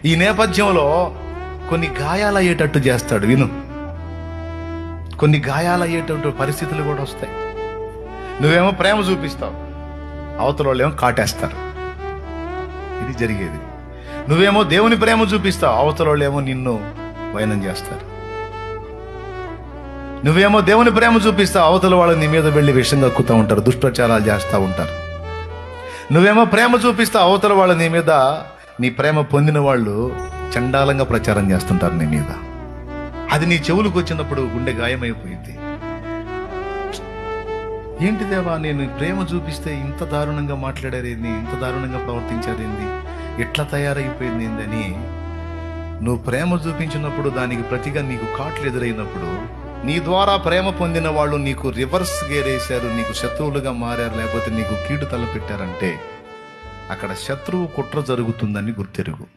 ఈ నేపథ్యంలో కొన్ని గాయాలయ్యేటట్టు చేస్తాడు. విను, కొన్ని గాయాలయ్యేటట్టు పరిస్థితులు కూడా వస్తాయి. నువ్వేమో ప్రేమ చూపిస్తావు, అవతల వాళ్ళు ఏమో కాటేస్తారు. ఇది జరిగేది. నువ్వేమో దేవుని ప్రేమ చూపిస్తావు, అవతల వాళ్ళు ఏమో నిన్ను వైనం చేస్తారు. నువ్వేమో దేవుని ప్రేమ చూపిస్తావు, అవతల వాళ్ళు నీ మీద వెళ్ళి విషం కక్కుతూ ఉంటారు, దుష్ప్రచారాలు చేస్తూ ఉంటారు. నువ్వేమో ప్రేమ చూపిస్తావు, అవతల వాళ్ళు నీ మీద, నీ ప్రేమ పొందిన వాళ్ళు చండాలంగా ప్రచారం చేస్తుంటారు నీ మీద. అది నీ చెవులకు వచ్చినప్పుడు గుండె గాయమైపోయింది. ఏంటి దేవా, నేను ప్రేమ చూపిస్తే ఇంత దారుణంగా మాట్లాడారేంది, ఇంత దారుణంగా ప్రవర్తించారేంది, ఎట్లా తయారైపోయింది ఏందని నువ్వు ప్రేమ చూపించినప్పుడు దానికి ప్రతిగా నీకు కాట్లు ఎదురైనప్పుడు, నీ ద్వారా ప్రేమ పొందిన వాళ్ళు నీకు రివర్స్ గేరేశారు, నీకు శత్రువులుగా మారారు, లేకపోతే నీకు కీడు తలపెట్టారంటే అక్కడ శత్రువు కుట్ర జరుగుతుందని గుర్తెరుగు.